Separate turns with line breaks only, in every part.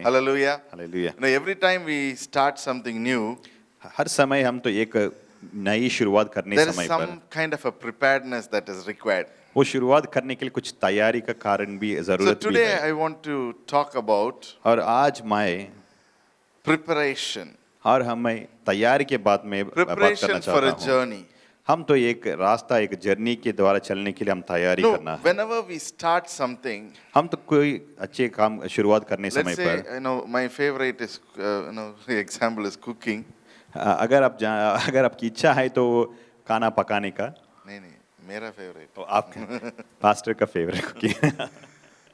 Hallelujah.
Hallelujah.
Every time we start something new,
हर समय हम तो एक नई शुरुआत करने
there is
समय पर
some kind of a preparedness that is required.
वो शुरुआत करने के लिए कुछ तैयारी का कारण भी
So
जरूरत भी
today
है।
I want to talk about
और आज मैं
preparation.
और हमें तैयारी के बाद में बात करना
Preparation for
चाहता
a
हूँ।
journey.
हम तो एक रास्ता एक जर्नी के द्वारा चलने के लिए हम तैयारी
No,
करना है।
whenever we start something,
हम तो कोई अच्छे काम शुरुआत करने
let's
समय
say,
पर
my favorite is, the example is cooking.
अगर आपकी इच्छा है तो खाना पकाने का
नहीं, मेरा favorite.
तो आपका पास्टर का favourite cooking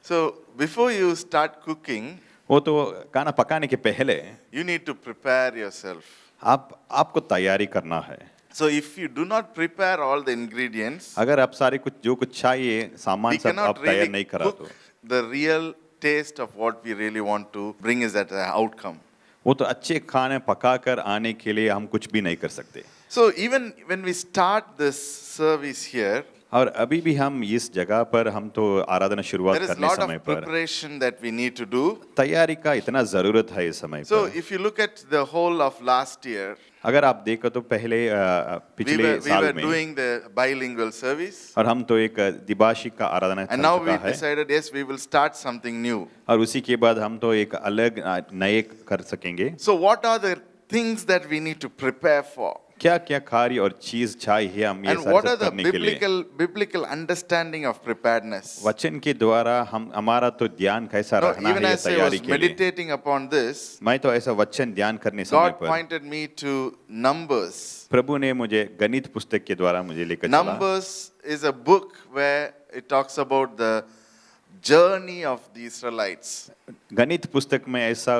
So before you start cooking,
वो तो खाना पकाने के पहले
you need to prepare yourself.
आपको तैयारी करना है।
So if you do not prepare all the ingredients,
अगर आप सारे कुछ जो कुछ चाहिए सामान
we
सब
cannot
आप तैयार
really
नहीं करा
cook
तो
the real taste of what we really want to bring as that outcome.
वो तो अच्छे खाने पकाकर आने के लिए हम कुछ भी नहीं कर सकते।
So even when we start this service here,
और अभी भी हम इस जगह पर हम तो आराधना शुरुआत
there is a
करने
lot
समय
of
पर
preparation that we need to do.
तैयारी का इतना जरूरत है इस समय
So
पर।
if you look at the whole of last year,
अगर आप देखो तो पहले
we
पिछले
were
साल में
doing the bilingual service,
और हम तो एक द्विभाषिक का आराधना
and
चल
now
चुका
we
है
decided, yes, we will start something new.
और उसी के बाद हम तो एक अलग नए कर सकेंगे।
So what are the things that we need to prepare for?
क्या क्या कार्य और चीज चाहिए हम ये
And
सारे
what are
सब
the
करने के लिए।
biblical understanding of preparedness?
वचन के द्वारा हम हमारा तो ध्यान कैसा
No,
रखना
even
है ये
as I
तैयारी
was
के लिए।
meditating upon this,
मैं तो ऐसा वचन ध्यान करने समय
God
पर
pointed me to Numbers.
प्रभु ने मुझे गणित पुस्तक के द्वारा मुझे लेकर चला।
Numbers is a book where it talks about the journey of the Israelites.
गणित पुस्तक में ऐसा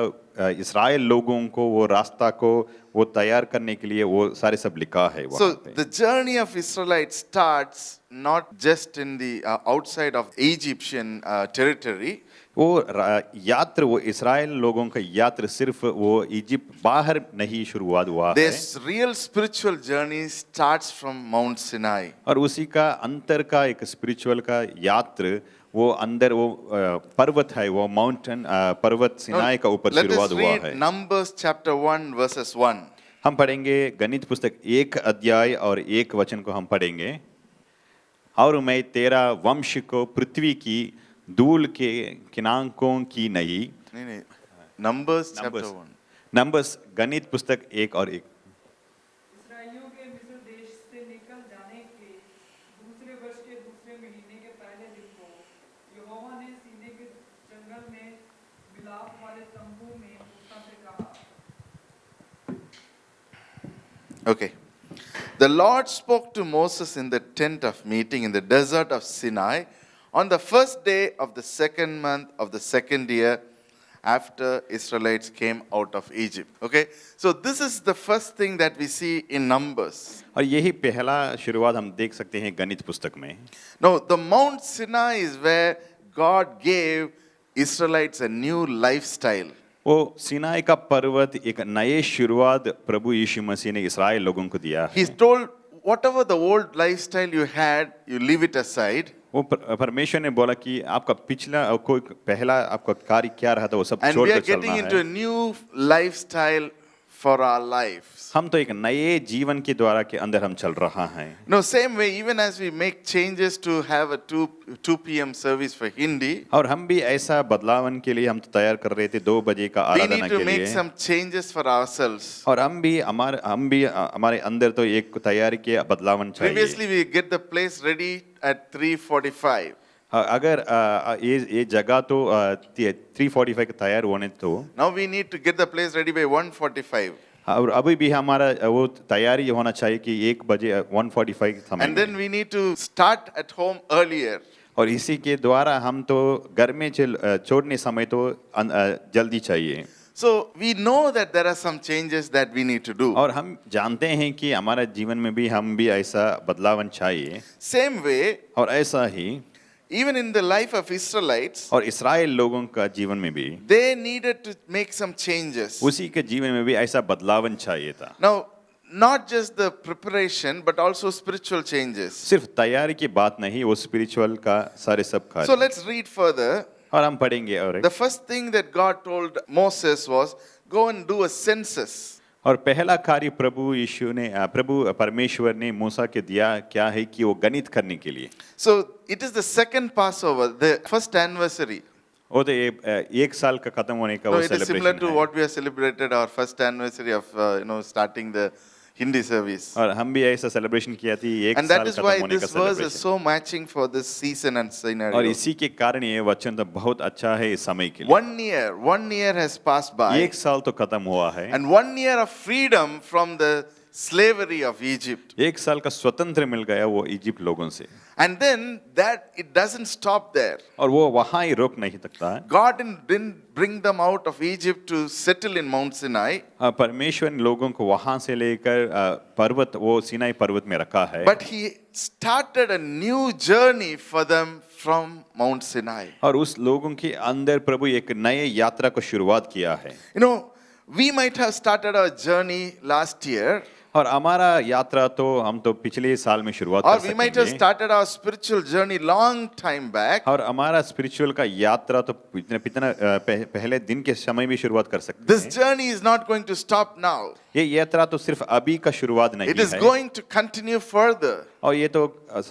इस्राएल लोगों को वो रास्ता को वो तैयार करने के लिए वो सारे सब लिखा है वहाँ
So
पे।
the journey of Israelites starts not just in the outside of Egyptian territory.
यात्रा वो इस्राएल लोगों का यात्रा सिर्फ वो इजिप्ट बाहर नहीं शुरुआत हुआ है।
This real spiritual journey starts from Mount Sinai.
और उसी का अंतर का एक स्पिरिचुअल का यात्रा वो अंदर वो पर्वत है वो माउंटेन पर्वत सिनाई का ऊपर
Let
शुरुआत
us
हुआ
read
है।
Numbers chapter 1 verses 1.
हम पढ़ेंगे गणित पुस्तक 1 अध्याय और 1 वचन को हम पढ़ेंगे। और मैं तेरा वंश को पृथ्वी की धूल के किनाकों की नहीं।
नहीं, Numbers chapter 1.
नंबर्स गणित पुस्तक 1 और 1।
इस्राएलियों के मिस्र देश से निकल जाने के दूसरे वर्ष के दूसरे महीने के पहले दिन को यहोवा ने सीनै के जंगल में मिलाप वाले तंबू में मूसा से कहा।
Okay. The Lord spoke to Moses in the tent of meeting in the desert of Sinai on the first day of the second month of the second year after Israelites came out of Egypt. Okay, so this is the first thing that we see in Numbers.
और यही पहला शुरुआत हम देख सकते हैं गणित पुस्तक में।
Now, the Mount Sinai is where God gave Israelites a new lifestyle.
वो सिनाई का पर्वत एक नए शुरुआत प्रभु यीशु मसीह ने इस्राएल लोगों को दिया है।
He's told, whatever the old lifestyle you had, you leave it aside.
वो परमेश्वर ने बोला कि आपका पिछला कोई पहला आपका कार्य क्या रहा था वो सब
And we
छोड़कर
are getting
चलना
into a
है।
new lifestyle for our lives.
हम तो एक नए जीवन के द्वारा के अंदर हम चल रहा हैं।
No, same way, even as we make changes to have a 2 p.m. service for Hindi,
और हम भी ऐसा बदलावन के लिए हम तो तैयार कर रहे थे 2 बजे का
we
आराधना
need to
के
make
लिए।
some changes for ourselves.
और हम भी हमारे अंदर तो एक तैयारी के बदलावन चाहिए।
Previously, we get the place ready at 3:45.
अगर ये जगह तो 3:45 का तैयार होने तो
Now we need to get the place ready by 1:45.
और अभी भी हमारा वो तैयारी होना चाहिए कि 1 बजे 1:45 समय
And then we need to start at home earlier.
और इसी के द्वारा हम तो घर में छोड़ने समय तो जल्दी चाहिए।
So we know that there are some changes that we need to do.
और हम जानते हैं कि हमारा जीवन में भी हम भी ऐसा बदलावन चाहिए।
Same way,
और ऐसा ही
even in the life of Israelites,
और इस्राएल लोगों का जीवन में भी
they needed to make some changes.
उसी के जीवन में भी ऐसा बदलावन चाहिए था।
Now, not just the preparation, but also spiritual changes.
सिर्फ तैयारी की बात नहीं वो स्पिरिचुअल का सारे सब
So
कार्य।
let's read further.
और हम पढ़ेंगे और
The first thing that God told Moses was, go and do a census.
और पहला कार्य प्रभु परमेश्वर ने मूसा के दिया क्या है कि वो गणित करने के लिए।
So it is the second Passover, the first anniversary.
वो तो एक साल का खत्म होने का
No,
वो
it is similar
celebration
to
है।
what we have celebrated our first anniversary of starting the Hindi service.
और हम भी ऐसा सेलिब्रेशन किया थी एक
And that
साल
is
खत्म
why
होने का
this verse is
celebration.
so matching for this season and
और
scenario.
इसी के कारण ये वचन तो बहुत अच्छा है इस समय के लिए।
1 year has passed by,
एक साल तो खत्म हुआ है
and 1 year of freedom from the slavery of Egypt.
एक साल का स्वतंत्र मिल गया वो इजिप्ट लोगों से।
And then that it doesn't stop there.
और वो वहाँ ही रोक नहीं सकता है।
God didn't bring them out of Egypt to settle in Mount Sinai,
परमेश्वर ने लोगों को वहाँ से लेकर पर्वत वो सिनाई पर्वत में रखा है।
but He started a new journey for them from Mount Sinai.
और उस लोगों के अंदर प्रभु एक नए यात्रा को शुरुआत किया है।
You know, we might have started our journey last year,
और हमारा यात्रा तो हम तो पिछले साल में शुरुआत
or
कर
we might have
सकेंगे।
started our spiritual journey long time back.
और हमारा स्पिरिचुअल का यात्रा तो पहले दिन के समय भी शुरुआत कर सकते
This
हैं।
journey is not going to stop now.
ये यात्रा तो सिर्फ अभी का शुरुआत नहीं
It is
है
going to continue further.
और ये तो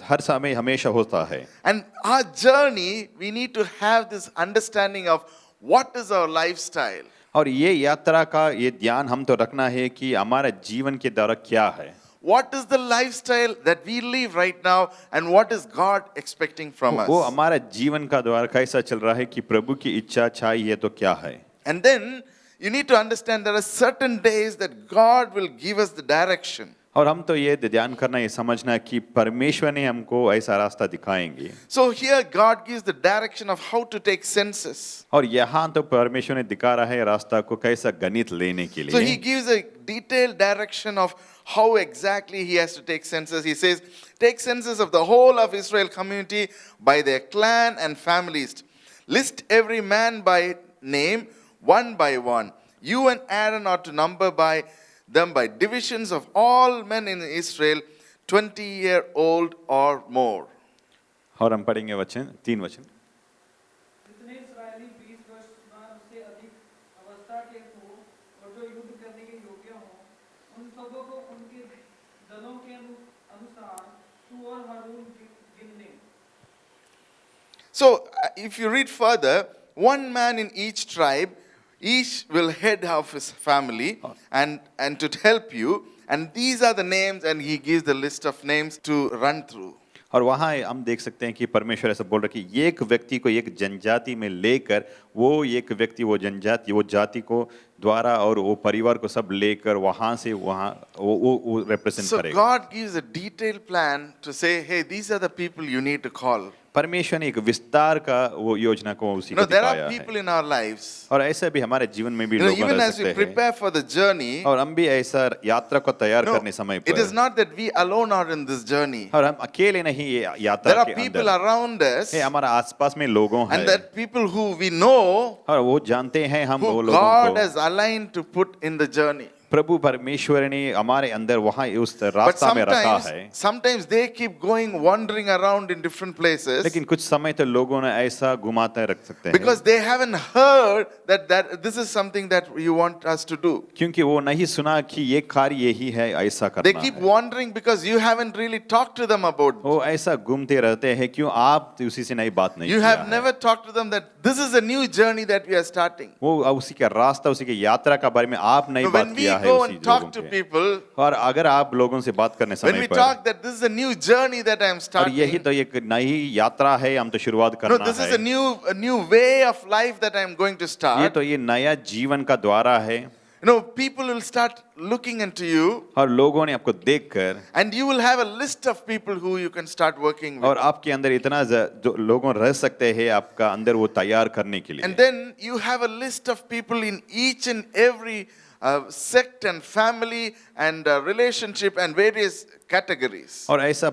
हर समय हमेशा होता है।
And our journey, we need to have this understanding of what is our lifestyle.
और ये यात्रा का ये ध्यान हम तो रखना है कि हमारा जीवन के द्वारा क्या है।
What is the lifestyle that we live right now, and what is God expecting from
वो
us?
हमारा जीवन का द्वारा कैसा चल रहा है कि प्रभु की इच्छा चाहिए तो क्या है।
And then you need to understand there are certain days that God will give us the direction.
और हम तो ये ध्यान करना ये समझना कि परमेश्वर ने हमको ऐसा रास्ता दिखाएंगे।
So here God gives the direction of how to take census.
और यहाँ तो परमेश्वर ने दिखा रहा है रास्ता को कैसा गणित लेने के
So He
लिए।
gives a detailed direction of how exactly He has to take census. He says, take census of the whole of Israel community by their clan and families. List every man by name, one by one. You and Aaron are to number by them by divisions of all men in Israel, 20-year-old or more.
और हम पढ़ेंगे वचन 3 वचन।
जितने इस्राएली 20 वर्ष से अधिक अवस्था के हों और जो युद्ध करने के योग्य हों, उन सबों को उनके दलों के अनुसार तू और हारून गिनने।
So, if you read further, one man in each tribe, each will head of his family and to help you. And these are the names, and he gives the list of names to run through.
और वहाँ हम देख सकते हैं कि परमेश्वर ऐसा बोल रहा है कि एक व्यक्ति को एक जनजाति में लेकर वो एक व्यक्ति वो जनजाति वो जाति को द्वारा और वो परिवार को सब लेकर वहाँ से वहाँ वो रिप्रेजेंट
So,
करेगा।
God gives a detailed plan to say, hey, these are the people you need to call.
परमेश्वर ने एक विस्तार का वो योजना को उसी
You
को
know, there
दिखाया
are
है।
people in our lives.
और ऐसा भी हमारे जीवन में भी
You know,
लोग
even
रह
as we
सकते हैं।
prepare for the journey,
और हम भी ऐसा यात्रा को तैयार
no,
करने समय
it is
पर
not that we alone are in this journey.
और हम अकेले नहीं ये
There
यात्रा
are
के
people
अंदर
around us,
है हमारा आसपास में लोगों
and
है
that people who we know,
और वो जानते हैं हम वो
who
लोगों
God
को
has aligned to put in the journey.
प्रभु परमेश्वर ने हमारे अंदर वहाँ उस
But
रास्ता में रखा है।
sometimes they keep going wandering around in different places
लेकिन कुछ समय तो लोगों ने ऐसा घुमाते रख सकते हैं
because they haven't heard that this is something that you want us to do.
क्योंकि वो नहीं सुना कि ये कार्य यही है ऐसा
They
करना
keep
है।
wandering because you haven't really talked to them about it.
वो ऐसा घूमते रहते हैं क्यों आप उसी से नई बात नहीं
You
किया
have
है।
never talked to them that this is a new journey that we are starting.
वो उसी का रास्ता उसी की यात्रा का बारे में आप नई
So
बात
when we
किया है
go
उसी
and
लोगों
talk to
के।
people,
और अगर आप लोगों से बात करने
when
समय
we
पर
talk that this is a new journey that I am
और यही
starting,
तो एक नई यात्रा है हम तो शुरुआत
no,
करना
this is
है।
a new way of life that I am going to
ये
start.
तो ये नया जीवन का द्वारा है
You know, people will start looking into you,
और लोगों ने आपको देखकर
and you will have a list of people who you can start working with.
और आपके अंदर इतना जो लोगों रह सकते हैं आपका अंदर वो तैयार करने के
And
लिए
then you have a list of people in each and every sect and family and relationship and various categories.
और ऐसा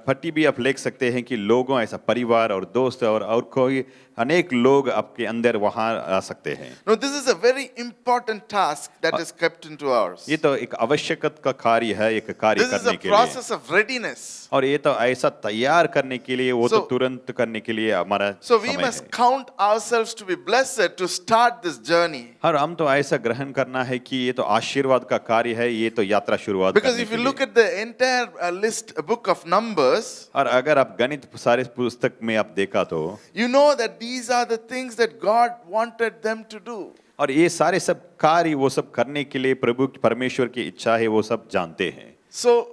पट्टी भी आप लिख सकते हैं कि लोगों ऐसा परिवार और दोस्त और कोई अनेक लोग आपके अंदर वहां आ सकते हैं।
Now, this is a very important task that is kept into ours.
ये तो एक आवश्यकता का कार्य है, एक कार्य
This is
करने
a
के लिए,
process of readiness.
और ये तो ऐसा तैयार करने के लिए, वो तो
So-
तुरंत करने के लिए हमारा
So we
समय
must
है।
count ourselves to be blessed to start this journey.
और हम तो ऐसा ग्रहण करना है कि ये तो आशीर्वाद का कार्य है, ये तो यात्रा शुरुआत
Because
करने
if
के
you
लिए।
look at the entire list, a book of Numbers,
और अगर आप गणित सारे पुस्तक में आप देखा तो
you know that these are the things that God wanted them to do.
और ये सारे सब कार्य वो सब करने के लिए प्रभु परमेश्वर की इच्छा है, वो सब जानते हैं।
So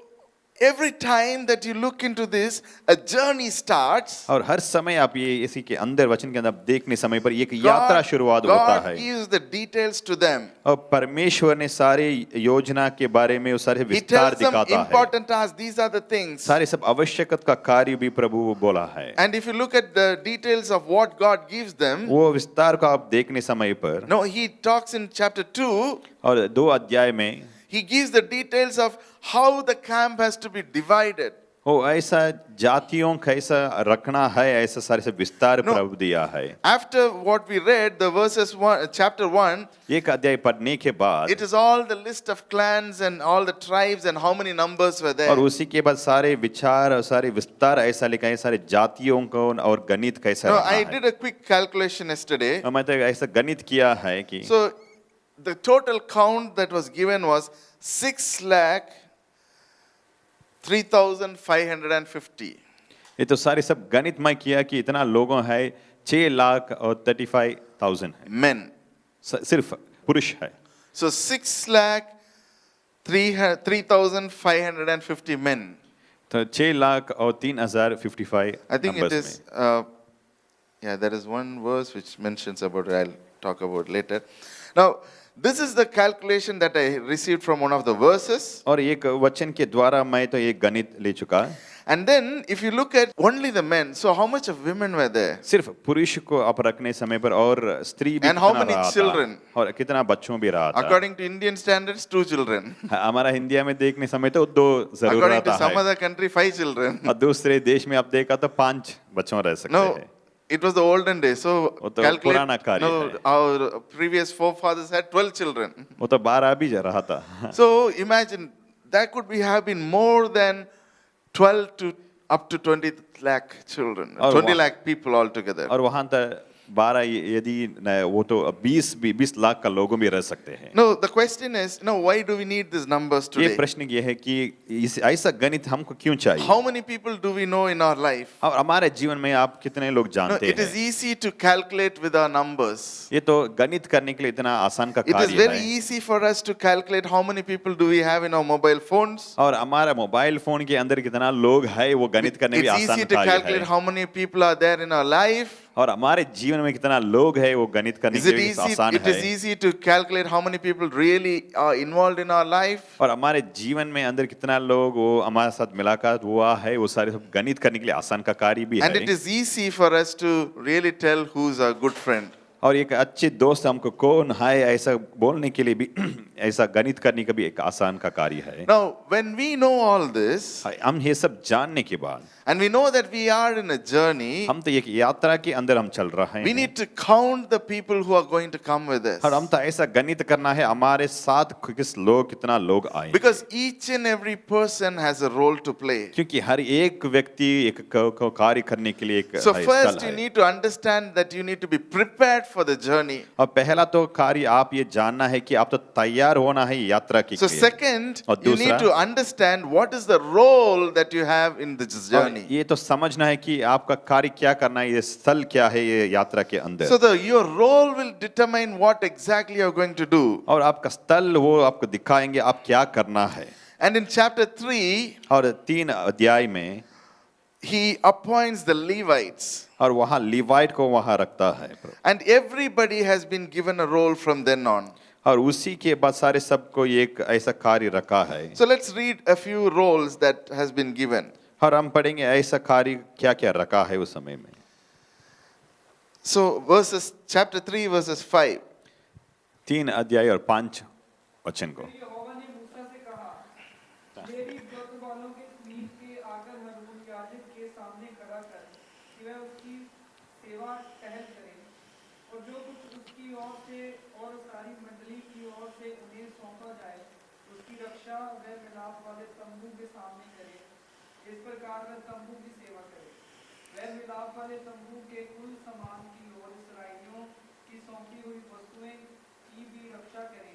every time that you look into this, a journey starts.
और हर समय आप ये इसी के अंदर वचन के अंदर देखने समय पर एक यात्रा शुरुआत होता
God
है,
gives the details to them.
और परमेश्वर ने सारे योजना के बारे में वो सारे
He
विस्तार
tells them
दिखाता है।
important tasks. These are the things.
सारे सब आवश्यकता का कार्य भी प्रभु बोला है,
And if you look at the details of what God gives them,
वो विस्तार को आप देखने समय पर,
no, He talks in chapter 2.
और 2 अध्याय में
He gives the details of how the camp has to be divided.
वो ऐसा जातियों कैसा रखना है, ऐसा सारे से विस्तार
No.
प्रभु दिया है।
After what we read, the verses chapter 1,
एक अध्याय पढ़ने के बाद
it is all the list of clans and all the tribes and how many numbers were there.
और उसी के बाद सारे विचार और सारे विस्तार ऐसा लिखा है, सारे जातियों को और गणित कैसा
No,
रखना
I
है।
did a quick calculation yesterday.
और मैं तो ऐसा गणित किया है कि
So the total count that was given was 6,03,550.
ये तो सारे सब गणित मैं किया कि इतना लोगों है, 6,35,000 है,
Men.
सिर्फ पुरुष है।
So 6,03,550 men.
तो 6,03,055
I think it
numbers
is, yeah, there is one verse which mentions about it. I'll talk about later. Now, this is the calculation that I received from one of the verses.
और एक वचन के द्वारा मैं तो एक गणित ले चुका।
And then, if you look at only the men, so how much of women were there?
सिर्फ पुरुष को आप रखने समय पर और स्त्री भी
And how
कितना
many
रहा था,
children?
और कितना बच्चों भी रहा था।
According to Indian standards, 2 children.
हमारा इंडिया में देखने समय तो 2 जरूर
According to
रहता
some
है,
other country, 5 children.
और दूसरे देश में आप देखा तो 5 बच्चों रह सकते
No,
हैं।
it was the olden days. So
वो तो
calculate.
पुराना कार्य
No,
है।
our previous forefathers had 12 children.
वो तो 12 भी रहा था।
So imagine that could be have been more than 12 to up to 20 lakh children,
और
20
वहाँ-
lakh people altogether.
और वहां तक 12 यदि वो तो 20 लाख का लोगों भी रह सकते हैं।
No, the question is, no, why do we need these numbers
ये
today?
प्रश्न ये है कि ऐसा गणित हमको क्यों चाहिए,
How many people do we know in our life?
और हमारे जीवन में आप कितने लोग
No,
जानते
it is
हैं।
easy to calculate with our numbers.
ये तो गणित करने के लिए इतना आसान का
It is
कार्य
very
है,
easy for us to calculate how many people do we have in our mobile phones.
और हमारा मोबाइल फोन के अंदर कितना लोग है वो गणित करने भी
It's
आसान
easy to
कार्य
calculate
है,
how many people are there in our life.
और हमारे जीवन में कितना लोग है वो गणित करने
Is
के
it
लिए
easy?
आसान
It is
है,
easy to calculate how many people really are involved in our life.
और हमारे जीवन में अंदर कितना लोग वो हमारे साथ मुलाकात हुआ है, वो सारे सब गणित करने के लिए आसान का कार्य भी
And it
है।
is easy for us to really tell who's a good friend.
और एक अच्छे दोस्त हमको कौन है ऐसा बोलने के लिए भी ऐसा गणित करने का भी एक आसान का कार्य है।
Now, when we know all this,
हम ये सब जानने के बाद
and we know that we are in a journey,
हम तो एक यात्रा के अंदर हम चल रहे
we
हैं,
need to count the people who are going to come with us.
और हम तो ऐसा गणित करना है हमारे साथ किस लोग कितना लोग आए,
Because each and every person has a role to play.
क्योंकि हर एक व्यक्ति एक को कार्य करने के लिए एक
So
है,
first
स्थल
you
है।
need to understand that you need to be prepared for the journey.
और पहला तो कार्य आप ये जानना है कि आप तो तैयार होना है यात्रा के
So
लिए।
second,
और
you need
दूसरा-
to understand what is the role that you have in this
और
journey.
ये तो समझना है कि आपका कार्य क्या करना है, ये स्थल क्या है ये यात्रा के अंदर,
So your role will determine what exactly you're going to do.
और आपका स्थल वो आपको दिखाएंगे आप क्या करना है।
And in chapter 3,
और 3 अध्याय में
he appoints the Levites.
और वहाँ लिवाइट को वहाँ रखता है,
And everybody has been given a role from then on.
और उसी के बाद सारे सबको एक ऐसा कार्य रखा है।
So let's read a few roles that has been given.
और हम पढ़ेंगे ऐसा कार्य क्या क्या रखा है उस समय में।
So chapter 3 verses 5.
3 अध्याय और 5 वचन को।
फिर यहोवा ने मूसा से कहा, याजक के सामने खड़ा कर कि वह उसकी सेवा टहल करे, और जो कुछ उसकी ओर से और सारी मंडली की ओर से उन्हें सौंपा जाए उसकी रक्षा वह मिलाप वाले तंबू के सामने करे। इस प्रकार वह तंबू की सेवा करे। वह मिलाप वाले तंबू के कुल सामान की ओर इसराइलियों की सौंपी हुई वस्तुएं की भी रक्षा करे।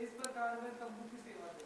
इस प्रकार वह तंबू की सेवा करे।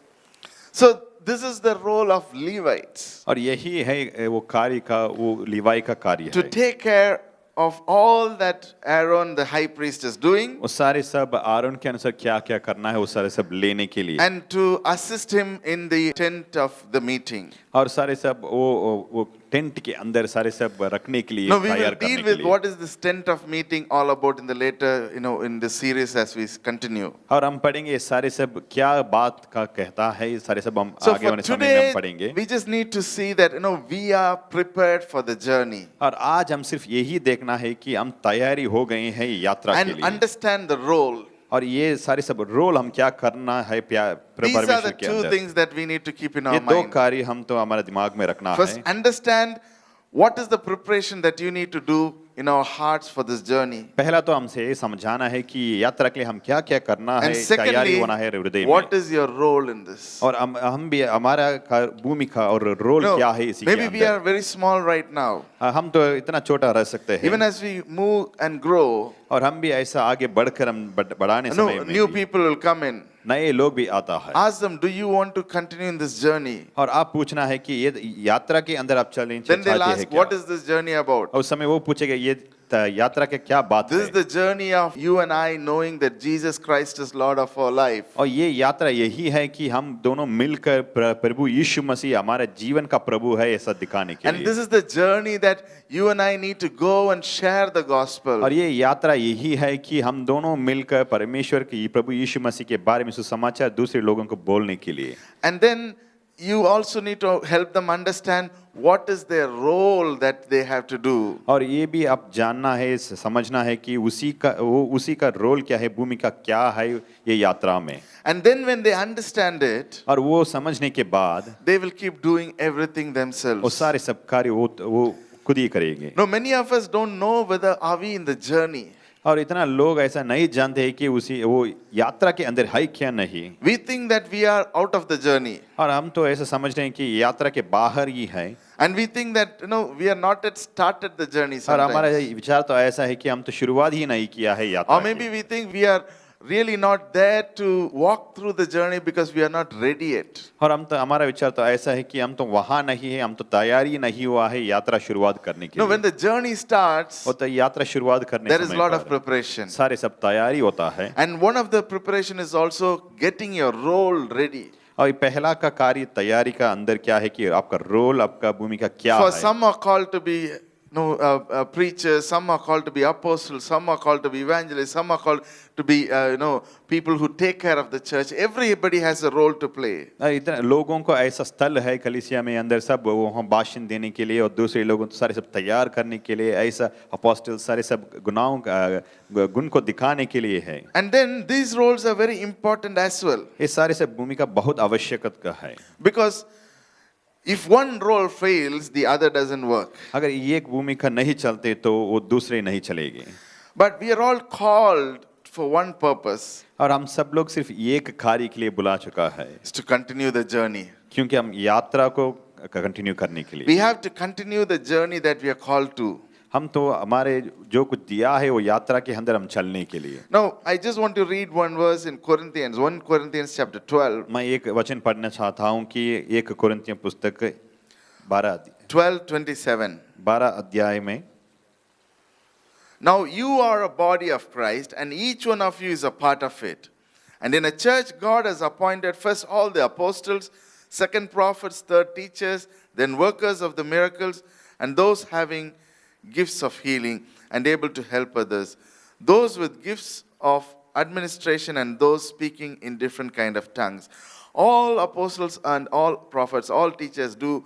So this is the role of Levites,
और यही है वो कार्य का, वो लिवाई का कार्य
to
है।
take care of all that Aaron the high priest is doing,
वो सारे सब आरोन के अनुसार क्या क्या करना है वो सारे सब लेने के लिए,
and to assist him in the tent of the meeting.
और सारे सब वो टेंट के अंदर सारे सब रखने के लिए,
Now we will
तैयार करने
deal
के
with
लिए।
what is this tent of meeting all about in the later, in this series as we continue.
और हम पढ़ेंगे ये सारे सब क्या बात का कहता है, ये सारे सब हम
So
आगे
for
वाले समय में हम
today,
पढ़ेंगे।
we just need to see that, we are prepared for the journey
और आज हम सिर्फ यही देखना है कि हम तैयारी हो गए हैं यात्रा के
and
लिए,
understand the role.
और ये सारे सब रोल हम क्या करना है
These are
परमेश्वर
the
के
two
अंदर।
things that we need to keep in
ये
our
दो
mind.
कार्य हम तो हमारे दिमाग में रखना
First,
है।
understand what is the preparation that you need to do in our hearts for this journey.
पहला तो हमसे ये समझाना है कि यात्रा के लिए हम क्या क्या करना है,
And
तैयारी
secondly,
होना है हृदय में।
what is your role in this?
और हम भी हमारा भूमिका और रोल
No,
क्या है इसी के
maybe we
अंदर।
are very small right now.
हम तो इतना छोटा रह सकते
Even
हैं,
as we move and grow,
और हम भी ऐसा आगे बढ़कर हम बढ़ाने समय में
new
भी
people will come in.
नए लोग भी आता है।
Ask them, do you want to continue in this journey?
और आप पूछना है कि ये यात्रा के अंदर आप चलें
Then they'll
चाहते हैं
ask,
क्या?
what is this journey about?
और उस समय वो पूछेगा ये यात्रा के क्या बात
This
है?
is the journey of you and I knowing that Jesus Christ is Lord of our life.
और ये यात्रा यही है कि हम दोनों मिलकर प्रभु यीशु मसीह हमारे जीवन का प्रभु है ऐसा दिखाने के
And
लिए।
this is the journey that you and I need to go and share the gospel.
और ये यात्रा यही है कि हम दोनों मिलकर परमेश्वर की प्रभु यीशु मसीह के बारे में सुसमाचार दूसरे लोगों को बोलने के लिए।
And then you also need to help them understand what is their role that they have to do.
और ये भी आप जानना है, समझना है कि उसी का रोल क्या है, भूमिका क्या है ये यात्रा में।
And then when they understand it,
और वो समझने के बाद
they will keep doing everything
वो
themselves.
सारे सब कार्य वो खुद ही करेंगे।
No, many of us don't know whether are we in the journey.
और इतना लोग ऐसा नहीं जानते हैं कि वो यात्रा के अंदर है क्या नहीं।
We think that we are out of the journey.
और हम तो ऐसा समझ रहे हैं कि यात्रा के बाहर ही है।
And we think that, we are not yet started the journey
और हमारा
sometimes.
विचार तो ऐसा है कि हम तो शुरुआत ही नहीं किया है यात्रा
Or maybe we think we are really not there to walk through the journey because we are not ready yet.
और हमारा विचार तो ऐसा है कि हम तो वहाँ नहीं है, हम तो तैयारी नहीं हुआ है यात्रा शुरुआत करने के
No,
लिए।
when the journey starts,
और तो यात्रा शुरुआत करने
there is a
समय
lot of
पर
preparation.
सारे सब तैयारी होता है।
And one of the preparation is also getting your role ready.
और ये पहला का कार्य तैयारी का अंदर क्या है कि आपका रोल, आपका भूमिका क्या
For
है।
some are called to be preachers, some are called to be apostles, some are called to be evangelists, some are called to be people who take care of the church. Everybody has a role to play.
इतना लोगों को ऐसा स्थल है कलीसिया में अंदर सब वहाँ भाषण देने के लिए, और दूसरे लोगों को सारे सब तैयार करने के लिए, ऐसा अपोस्टल सारे सब गुण को दिखाने के लिए है।
And then these roles are very important as well.
ये सारे सब भूमिका बहुत आवश्यक का है।
Because if one role fails, the other doesn't work.
अगर ये एक भूमिका नहीं चलते तो वो दूसरे नहीं चलेगी।
But we are all called for one purpose,
और हम सब लोग सिर्फ एक कार्य के लिए बुला चुका है,
is to continue the journey.
क्योंकि हम यात्रा को कंटिन्यू करने के लिए।
We have to continue the journey that we are called to.
हम तो हमारे जो कुछ दिया है वो यात्रा के अंदर हम चलने के लिए।
Now, I just want to read one verse in Corinthians, 1 Corinthians chapter 12.
मैं एक वचन पढ़ना चाहता हूँ कि एक कोरिन्थियों पुस्तक 12 अध्याय में।
Now you are a body of Christ, and each one of you is a part of it. And in a church, God has appointed first all the apostles, second prophets, third teachers, then workers of the miracles, and those having gifts of healing and able to help others, those with gifts of administration, and those speaking in different kind of tongues. All apostles and all prophets, all teachers do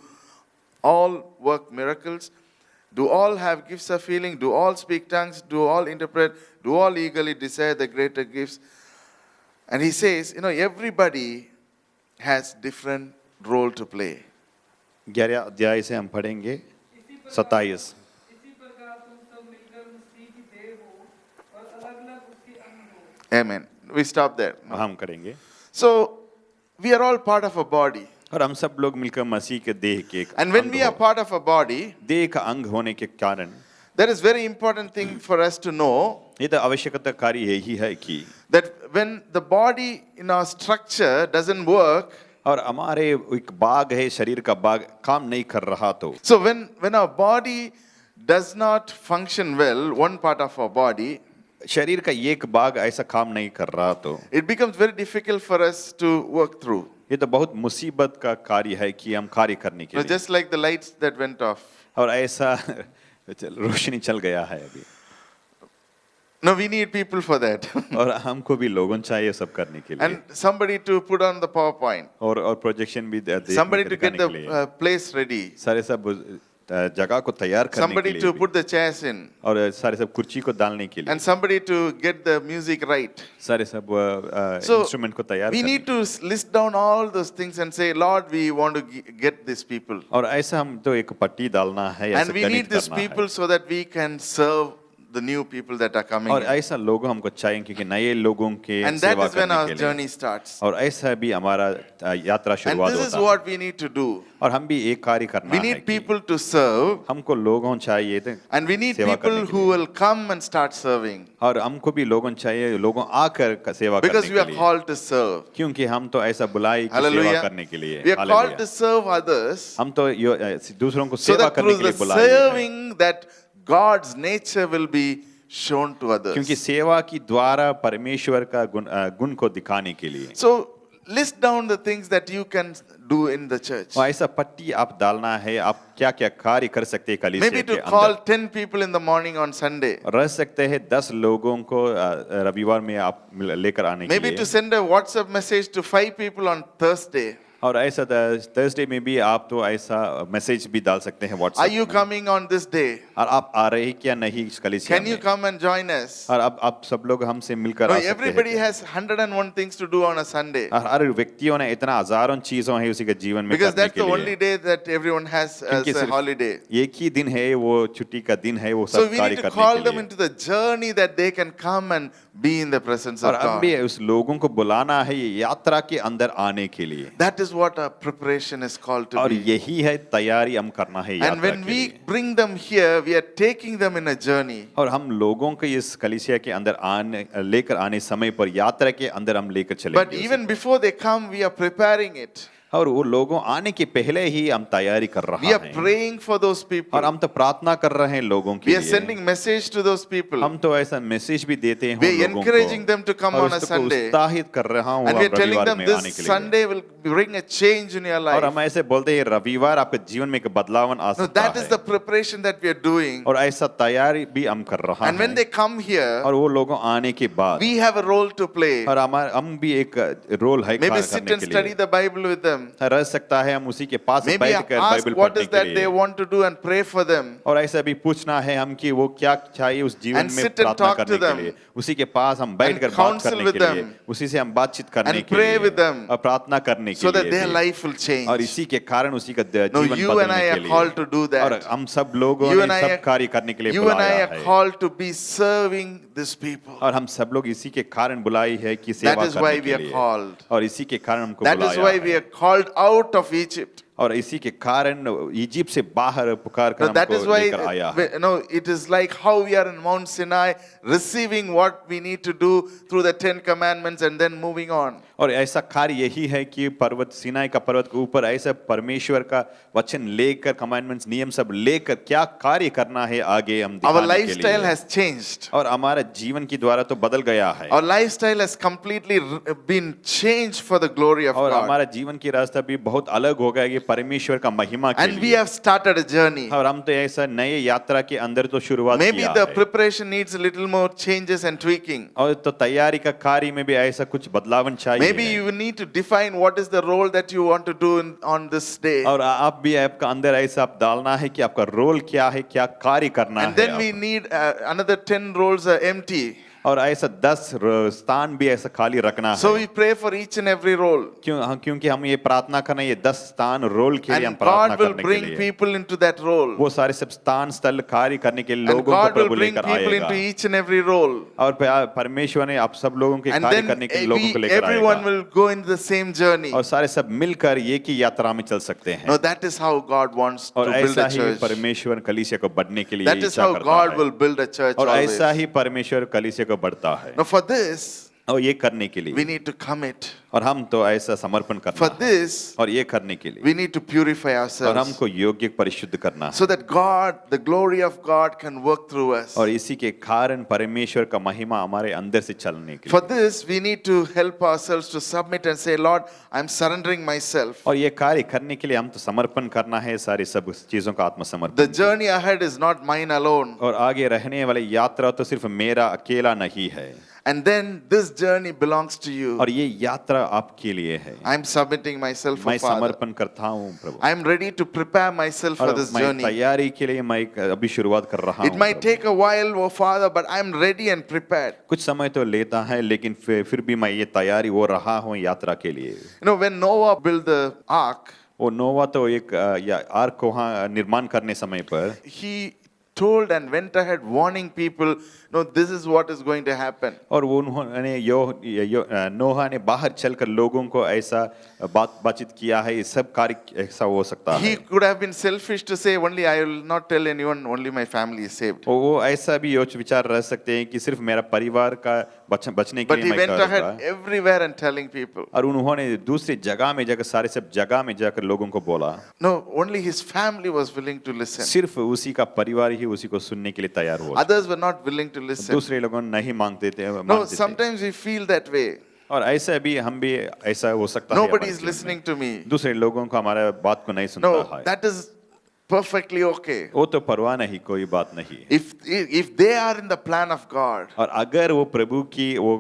all work miracles. Do all have gifts of healing? Do all speak tongues? Do all interpret? Do all eagerly desire the greater gifts? And he says, everybody has different role to play.
11 अध्याय से हम पढ़ेंगे 27।
इसी प्रकार तुम सब मिलकर मसीह की देह हो और अलग-अलग उसके अंग हो।
Amen. We stop there.
हम करेंगे।
So, we are all part of a body.
और हम सब लोग मिलकर मसीह के देह के एक
And when
अंग
we are
हो।
part of a body,
देह का अंग होने के कारण
there is very important thing for us to know
ये तो आवश्यकता कार्य यही है कि
that when the body in our structure doesn't work,
और हमारे एक बाग है, शरीर का बाग काम नहीं कर रहा तो
so when our body does not function well, one part of our body,
शरीर का एक बाग ऐसा काम नहीं कर रहा तो
it becomes very difficult for us to work through.
ये तो बहुत मुसीबत का कार्य है कि हम कार्य करने के लिए।
Just like the lights that went off.
और ऐसा रोशनी चल गया है अभी।
No, we need people for that.
और हमको भी लोगों चाहिए सब करने के लिए।
And somebody to put on the PowerPoint.
और प्रोजेक्शन भी
Somebody to get
दिखाने के लिए।
the place ready.
सारे सब जगह को तैयार करने के
Somebody
लिए
to
भी।
put the chairs in.
और सारे सब कुर्सी को डालने के लिए।
And somebody to get the music right.
सारे सब
So,
इंस्ट्रूमेंट को तैयार
we
करने
need to list down all those things and say, Lord, we want to get these people.
और ऐसा हम तो एक पट्टी डालना है,
And
ऐसा
we
गणित
need these
करना है।
people so that we can serve the new people that are coming
और
in.
ऐसा लोग हमको चाहिए क्योंकि नए लोगों के
And that
सेवा
is when
करने
our
के लिए।
journey starts.
और ऐसा भी हमारा यात्रा
And
शुरुआत
this is
होता है।
what we need to do.
और हम भी एक कार्य करना
We
है
need
कि
people to serve,
हमको लोगों चाहिए थे
and we need
सेवा
people
करने के
who
लिए।
will come and start serving.
और हमको भी लोगों चाहिए, लोगों आकर सेवा करने
Because we
के
are
लिए।
called to serve.
क्योंकि हम तो ऐसा बुलाए कि सेवा
Hallelujah.
करने के लिए।
We are called
hallelujah.
to serve others
हम तो दूसरों को
so
सेवा
that
करने
through
के
the
लिए बुलाए हैं।
serving that God's nature will be shown to
क्योंकि
others.
सेवा की द्वारा परमेश्वर का गुण को दिखाने के लिए।
So list down the things that you can do in the church.
और ऐसा पट्टी आप डालना है, आप क्या क्या कार्य कर सकते हैं कलीसिया
Maybe
के
to call
अंदर।
10 people in the morning on Sunday.
रह सकते हैं 10 लोगों को रविवार में आप लेकर आने के
Maybe
लिए।
to send a WhatsApp message to 5 people on Thursday.
और ऐसा थर्सडे में भी आप तो ऐसा मैसेज भी डाल सकते हैं
Are
व्हाट्सएप
you
में।
coming on this day?
और आप आ रहे हैं क्या नहीं इस कलीसिया
Can you
में?
come and join us?
और अब आप सब लोग हमसे मिलकर
No,
आ सकते
everybody
हैं।
has 101 things to do on a Sunday.
और हर व्यक्तियों ने इतना हजारों चीजों है उसी के जीवन में
Because
करने
that's
के
the
लिए।
only day that everyone has as
क्योंकि
a
सिर्फ
holiday.
एक ही दिन है, वो छुट्टी का दिन है, वो
So
सब
we
कार्य
need to
करने
call
के
them
लिए।
into the journey that they can come and be in the presence
और
of
अब भी
God.
उस लोगों को बुलाना है ये यात्रा के अंदर आने के लिए।
That is what our preparation is called to
और
be.
यही है तैयारी हम करना है
And
यात्रा
when
के
we
लिए।
bring them here, we are taking them in a journey.
और हम लोगों को इस कलीसिया के अंदर आने लेकर आने समय पर यात्रा के अंदर हम लेकर
But
चलेंगे
even before they come, we are preparing it.
और वो लोगों आने के पहले ही हम तैयारी कर
We
रहा
are
हैं
praying for those people.
और हम तो प्रार्थना कर रहे हैं लोगों के
We are
लिए।
sending message to those people.
हम तो ऐसा मैसेज भी देते हैं
We
उन
are
लोगों
encouraging
को
them to come
और
on a
उसको
Sunday.
उत्साहित कर रहा हूँ
And we are
आप
telling
रविवार
them
में
this
आने के लिए।
Sunday will bring a change in your
और
life.
हम ऐसे बोलते हैं रविवार आपके जीवन में एक बदलाव आ
No,
सकता
that is
है
the preparation that we are doing.
और ऐसा तैयारी भी हम कर रहा
And when
हैं
they come here,
और वो लोगों आने के बाद
we have a role to play.
और हम भी एक रोल है
Maybe
कार्य
sit
करने
and
के
study
लिए।
the Bible with them.
रह सकता है हम उसी के पास
Maybe
बैठकर
ask
बाइबल
what
पढ़ने
is
के
that they
लिए
want to do and pray for them.
और ऐसा भी पूछना है हम कि वो क्या चाहिए उस जीवन
And
में
sit and
प्रार्थना
talk to
करने के
them.
लिए उसी के पास हम बैठकर बात
counsel
करने
with
के लिए
them.
उसी से हम बातचीत करने
And
के
pray
लिए
with them.
और प्रार्थना करने
So
के
that
लिए
their
भी।
life will change.
और इसी के कारण उसी का
No,
जीवन
you and I
बदलने
are
के लिए
called to do that.
और हम सब लोगों
You
ने
and I
सब
are-
कार्य करने के लिए
You and I
बुलाया
are
है
called to be serving these people.
और हम सब लोग इसी के कारण बुलाई है कि
That
सेवा
is why
करने
we
के
are
लिए
called.
और इसी के कारण हमको
That is
बुलाया
why we
है
are called out of Egypt.
और इसी के कारण इजिप्ट से बाहर पुकार कर
No, that is
हमको
why
लेकर आया है
no, it is like how we are in Mount Sinai receiving what we need to do through the 10 commandments and then moving on.
और ऐसा कार्य यही है कि पर्वत सिनाई का पर्वत के ऊपर ऐसा परमेश्वर का वचन लेकर कमांडमेंट्स नियम सब लेकर क्या कार्य करना है आगे हम
Our
दिखाने के
lifestyle
लिए
has changed.
और हमारा जीवन की द्वारा तो बदल गया है
Our lifestyle has completely been changed for the glory of
और
God.
हमारा जीवन की रास्ता भी बहुत अलग हो गया ये परमेश्वर का महिमा के
And we
लिए
have started a journey.
और हम तो ऐसा नए यात्रा के अंदर तो शुरुआत
Maybe
किया
the
है
preparation needs a little more changes and tweaking.
और तो तैयारी का कार्य में भी ऐसा कुछ बदलावन चाहिए
Maybe
है।
you need to define what is the role that you want to do on this day.
और आप भी आपका अंदर ऐसा आप डालना है कि आपका रोल क्या है क्या कार्य करना
And
है
then we need another 10 roles are empty.
और ऐसा 10 स्थान भी ऐसा खाली रखना
So
है।
we pray for each and every role.
क्योंकि हम ये प्रार्थना करना, ये 10 स्थान रोल के लिए हम
And
प्रार्थना
God will
करने के
bring
लिए,
people into that role.
वो सारे सब स्थान स्थल कार्य करने के लिए
And
लोगों को
God will
प्रभु
bring
लेकर
people
आएगा।
into each and every role.
और परमेश्वर ने आप सब लोगों के
And
कार्य
then
करने के लिए लोगों को लेकर
everyone
आएगा,
will go into the same journey.
और सारे सब मिलकर एक ही यात्रा में चल सकते हैं।
No, that is how God wants to
और
build
ऐसा
a
ही
church.
परमेश्वर कलीसिया को बढ़ने के लिए
That is
इच्छा
how
करता
God
है,
will build a church
और
always.
ऐसा ही परमेश्वर कलीसिया को बढ़ता है।
Now for this,
और ये करने के
we
लिए,
need to commit.
और हम तो ऐसा समर्पण
For
करना है,
this,
और ये करने के लिए,
we need to purify
और
ourselves
हमको योग्य परिशुद्ध करना है,
so that God, the glory of God can work through us.
और इसी के कारण परमेश्वर का महिमा हमारे अंदर से चलने के
For
लिए,
this, we need to help ourselves to submit and say, Lord, I'm surrendering myself.
और ये कार्य करने के लिए हम तो समर्पण करना है, सारी सब चीजों का
The
आत्मसमर्पण।
journey ahead is not mine alone.
और आगे रहने वाली यात्रा तो सिर्फ मेरा अकेला नहीं है,
And then this journey belongs to you.
और ये यात्रा आपके लिए है।
I'm submitting myself for
मैं
Father.
समर्पण करता हूँ प्रभु,
I'm ready to prepare myself for
और
this
मैं
journey.
तैयारी के लिए मैं अभी शुरुआत कर रहा
It
हूँ
might
Prabhu.
take a while, oh Father, but I'm ready and prepared.
कुछ समय तो लेता है, लेकिन फिर भी मैं ये तैयारी हो रहा हूँ यात्रा के लिए।
You know, when Noah built the ark,
वो नोवा तो एक या आर्क को वहाँ निर्माण करने समय पर
he told and went ahead warning people, no, this is what is going to happen.
और वो उन्होंने नोहा ने बाहर चलकर लोगों को ऐसा बातचीत किया है, ये सब कार्य ऐसा हो सकता
He
है।
could have been selfish to say, only I will not tell anyone, only my family is saved.
वो ऐसा भी विचार रह सकते हैं कि सिर्फ मेरा परिवार का बचने के
But
लिए
he
मैं
went ahead
करूँगा,
everywhere and telling people.
और उन्होंने दूसरी जगह में जाकर सारे सब जगह में जाकर लोगों को बोला।
No, only his family was willing to listen.
सिर्फ उसी का परिवार ही उसी को सुनने के लिए तैयार हुआ,
Others were not willing to listen.
दूसरे लोगों नहीं मांगते थे।
No, sometimes we feel that way.
और ऐसा भी हम भी ऐसा हो सकता है,
Nobody
हमारे
is
जीवन में।
listening to me.
दूसरे लोगों को हमारा बात को नहीं सुनता
No,
है,
that is perfectly okay.
वो तो परवाह नहीं, कोई बात नहीं।
If they are in the plan of God,
और अगर वो प्रभु की वो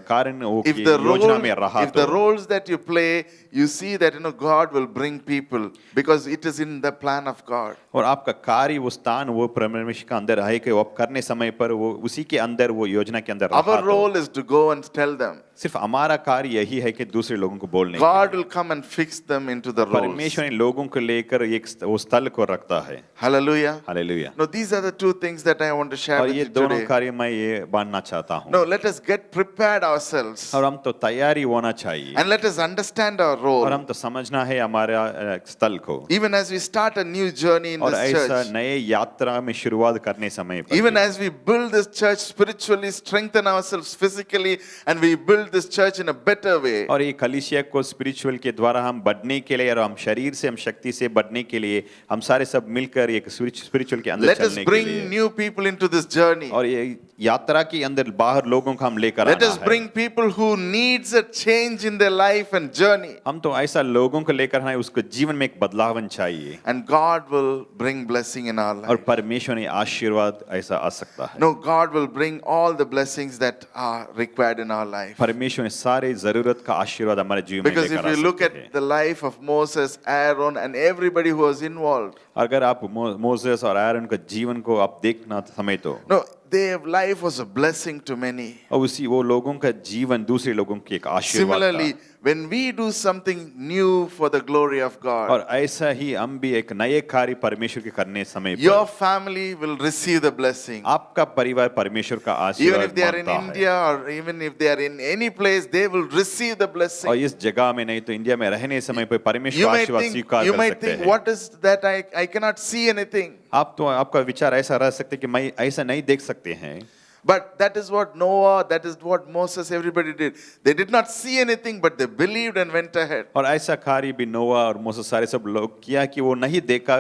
कारण वो
if
की
the
योजना में रहा
if the
तो,
roles that you play, you see that God will bring people because it is in the plan of God.
और आपका कार्य वो स्थान वो परमेश्वर का अंदर है कि वो आप करने समय पर वो उसी के अंदर वो योजना के अंदर रहा
Our
तो,
role is to go and tell them.
सिर्फ हमारा कार्य यही है कि दूसरे लोगों को बोलने के
God
लिए।
will come and fix them into the roles.
परमेश्वर इन लोगों को लेकर एक वो स्थल को रखता है।
Hallelujah.
Hallelujah.
No, these are the two things that I want to share
और
with
ये
you
दोनों
today.
कार्य मैं ये बांटना चाहता हूँ।
No, let us get prepared ourselves
और हम तो तैयारी होना चाहिए,
and let us understand our
और
role.
हम तो समझना है हमारा स्थल को,
Even as we start a new journey in
और
this
ऐसा
church,
नए यात्रा में शुरुआत करने समय पर
even
भी,
as we build this church spiritually, strengthen ourselves physically, and we build this church in a better way.
और ये कलीसिया को स्पिरिचुअल के द्वारा हम बढ़ने के लिए, और हम शरीर से हम शक्ति से बढ़ने के लिए हम सारे सब मिलकर एक स्पिरिचुअल के अंदर
Let us
चलने के
bring
लिए,
new people into this journey.
और ये यात्रा के अंदर बाहर लोगों को हम लेकर
Let
आना
us
है।
bring people who needs a change in their life and journey.
हम तो ऐसा लोगों को लेकर आए, उसको जीवन में एक बदलाव चाहिए,
And God will bring blessing in our
और
life.
परमेश्वर ने आशीर्वाद ऐसा आ सकता है।
No, God will bring all the blessings that are required in our life.
परमेश्वर ने सारे जरूरत का आशीर्वाद हमारे जीवन में
Because if
लेकर आ
you look
सकते हैं।
at the life of Moses, Aaron, and everybody who was involved,
अगर आप मोसेस और आयरन का जीवन को आप देखना समय तो,
no, their life was a blessing to many.
और उसी वो लोगों का जीवन दूसरे लोगों की एक आशीर्वाद
Similarly,
था।
when we do something new for the glory of God,
और ऐसा ही हम भी एक नए कार्य परमेश्वर के करने समय
your
पर
family will receive the blessing.
आपका परिवार परमेश्वर का
Even
आशीर्वाद
if they are in
मांगता है।
India or even if they are in any place, they will receive the
और
blessing.
इस जगह में नहीं तो इंडिया में रहने समय पर परमेश्वर
You
का
might
आशीर्वाद
think,
स्वीकार
you
कर
might
सकते
think,
हैं।
what is that? I cannot see anything.
आप तो आपका विचार ऐसा रह सकते कि मैं ऐसा नहीं देख सकते हैं,
But that is what Noah, that is what Moses, everybody did. They did not see anything, but they believed and went ahead.
और ऐसा कार्य भी नोआ और मूसा सारे सब लोग किया कि वो नहीं देखा,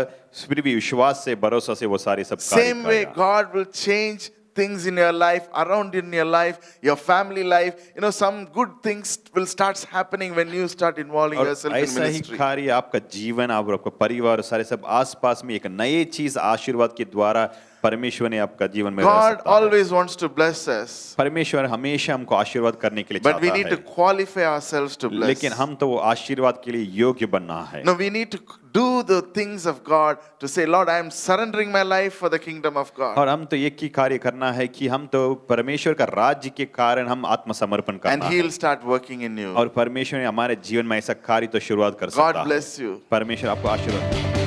फिर भी विश्वास से भरोसा से वो सारे सब कार्य
Same way,
किया।
God will change things in your life, around in your life, your family life. You know, some good things will start happening when you start involving
और
yourself in
ऐसा ही
ministry.
कार्य आपका जीवन और आपका परिवार सारे सब आसपास में एक नए चीज आशीर्वाद के द्वारा परमेश्वर ने आपका जीवन में रह
God
सकता है।
always wants to bless us,
परमेश्वर हमेशा हमको आशीर्वाद करने के लिए
but we
चाहता
need to
है,
qualify ourselves to bless.
लेकिन हम तो वो आशीर्वाद के लिए योग्य बनना है।
No, we need to do the things of God to say, Lord, I am surrendering my life for the kingdom of God.
और हम तो एक ही कार्य करना है कि हम तो परमेश्वर का राज्य के कारण हम आत्मसमर्पण
And
करना
He
है
will start working in you.
और परमेश्वर ने हमारे जीवन में ऐसा कार्य तो शुरुआत कर सकता
God
है।
bless you.
परमेश्वर आपको आशीर्वाद दे।